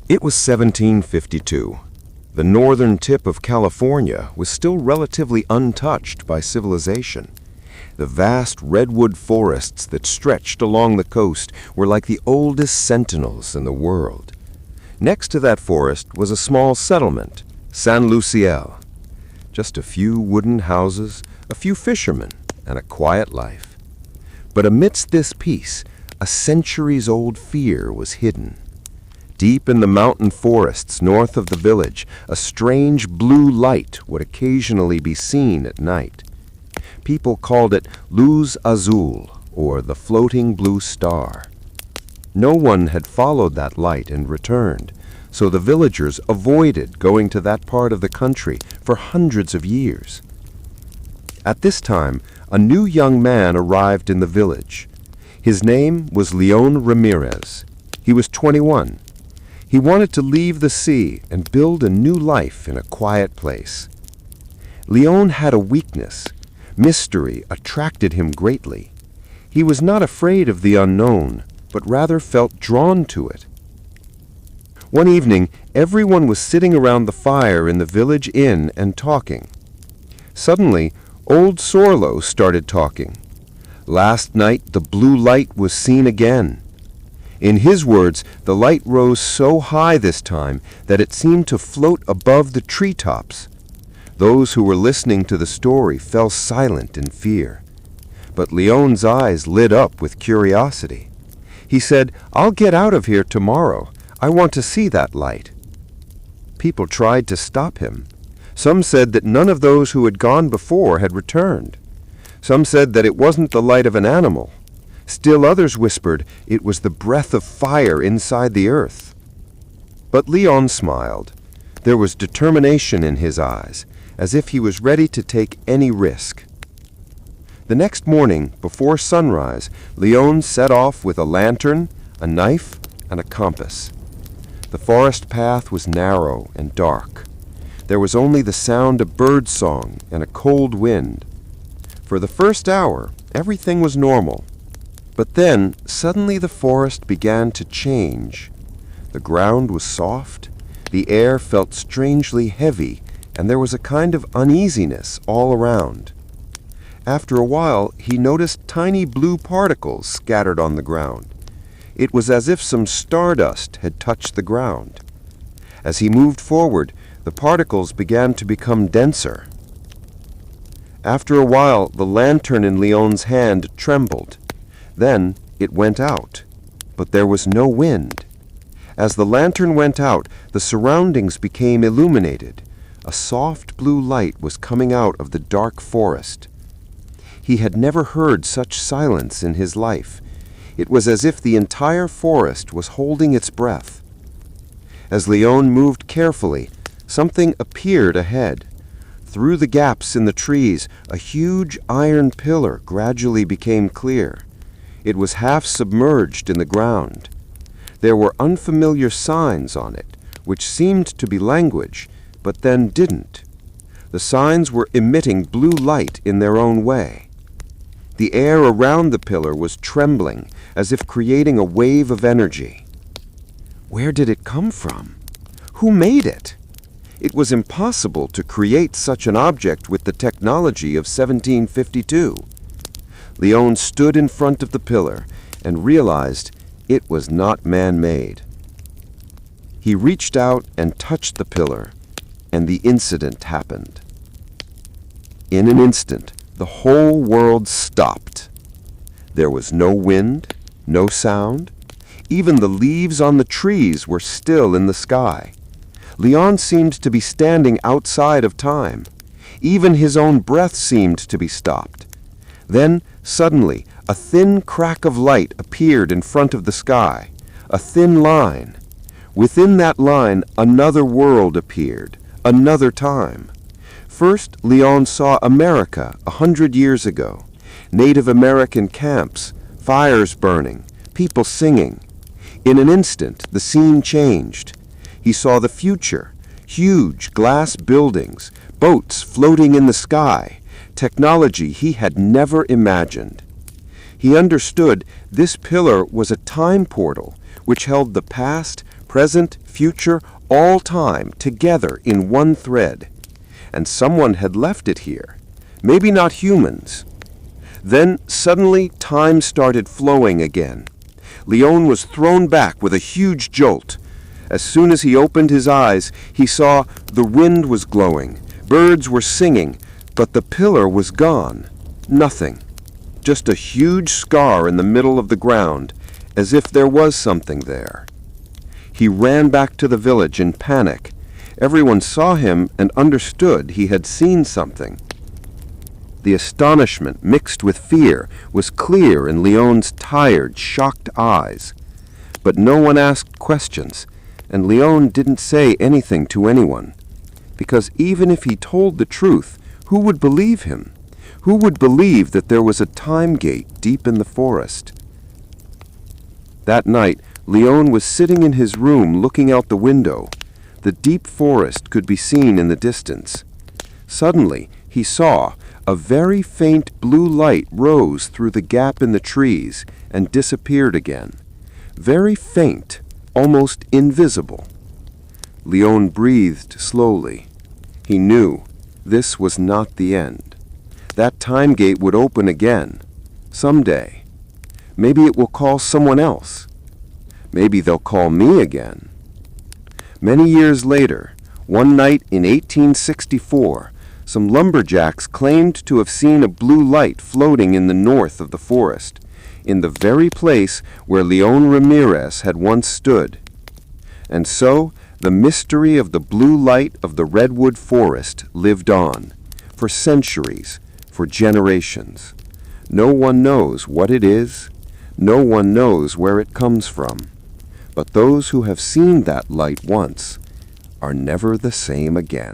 It was 1752. The northern tip of California was still relatively untouched by civilization. The vast redwood forests that stretched along the coast were like the oldest sentinels in the world. Next to that forest was a small settlement, San Luciel. Just a few wooden houses, a few fishermen, and a quiet life. But amidst this peace, a centuries-old fear was hidden. Deep in the mountain forests north of the village, a strange blue light would occasionally be seen at night. People called it Luz Azul, or the floating blue star. No one had followed that light and returned, so the villagers avoided going to that part of the country for hundreds of years. At this time, a new young man arrived in the village. His name was Leon Ramirez. He was 21. He wanted to leave the sea and build a new life in a quiet place. Leon had a weakness. Mystery attracted him greatly. He was not afraid of the unknown, but rather felt drawn to it. One evening, everyone was sitting around the fire in the village inn and talking. Suddenly, old Sorlo started talking. Last night, the blue light was seen again. In his words, the light rose so high this time that it seemed to float above the treetops. Those who were listening to the story fell silent in fear. But Leon's eyes lit up with curiosity. He said, "I'll get out of here tomorrow. I want to see that light." People tried to stop him. Some said that none of those who had gone before had returned. Some said that it wasn't the light of an animal. Still others whispered it was the breath of fire inside the earth. But Leon smiled. There was determination in his eyes, as if he was ready to take any risk. The next morning, before sunrise, Leon set off with a lantern, a knife, and a compass. The forest path was narrow and dark. There was only the sound of bird song and a cold wind. For the first hour, everything was normal. But then, suddenly the forest began to change. The ground was soft, the air felt strangely heavy, and there was a kind of uneasiness all around. After a while, he noticed tiny blue particles scattered on the ground. It was as if some stardust had touched the ground. As he moved forward, the particles began to become denser. After a while, the lantern in Leon's hand trembled. Then it went out, but there was no wind. As the lantern went out, the surroundings became illuminated. A soft blue light was coming out of the dark forest. He had never heard such silence in his life. It was as if the entire forest was holding its breath. As Leon moved carefully, something appeared ahead. Through the gaps in the trees, a huge iron pillar gradually became clear. It was half submerged in the ground. There were unfamiliar signs on it, which seemed to be language, but then didn't. The signs were emitting blue light in their own way. The air around the pillar was trembling, as if creating a wave of energy. Where did it come from? Who made it? It was impossible to create such an object with the technology of 1752. Leon stood in front of the pillar and realized it was not man-made. He reached out and touched the pillar, and the incident happened. In an instant, the whole world stopped. There was no wind, no sound. Even the leaves on the trees were still in the sky. Leon seemed to be standing outside of time. Even his own breath seemed to be stopped. Then, suddenly, a thin crack of light appeared in front of the sky, a thin line. Within that line, another world appeared, another time. First, Leon saw America 100 years ago. Native American camps, fires burning, people singing. In an instant, the scene changed. He saw the future, huge glass buildings, boats floating in the sky, technology he had never imagined. He understood this pillar was a time portal which held the past, present, future, all time together in one thread. And someone had left it here. Maybe not humans. Then suddenly time started flowing again. Leon was thrown back with a huge jolt. As soon as he opened his eyes, he saw the wind was glowing, birds were singing, but the pillar was gone. Nothing. Just a huge scar in the middle of the ground, as if there was something there. He ran back to the village in panic. Everyone saw him and understood he had seen something. The astonishment mixed with fear was clear in Leon's tired, shocked eyes. But no one asked questions, and Leon didn't say anything to anyone. Because even if he told the truth, who would believe him? Who would believe that there was a time gate deep in the forest? That night, Leon was sitting in his room looking out the window. The deep forest could be seen in the distance. Suddenly, he saw a very faint blue light rose through the gap in the trees and disappeared again. Very faint, almost invisible. Leon breathed slowly. He knew this was not the end. That time gate would open again, someday. Maybe it will call someone else. Maybe they'll call me again. Many years later, one night in 1864, some lumberjacks claimed to have seen a blue light floating in the north of the forest, in the very place where Leon Ramirez had once stood. And so, the mystery of the blue light of the Redwood forest lived on, for centuries, for generations. No one knows what it is, no one knows where it comes from. But those who have seen that light once are never the same again.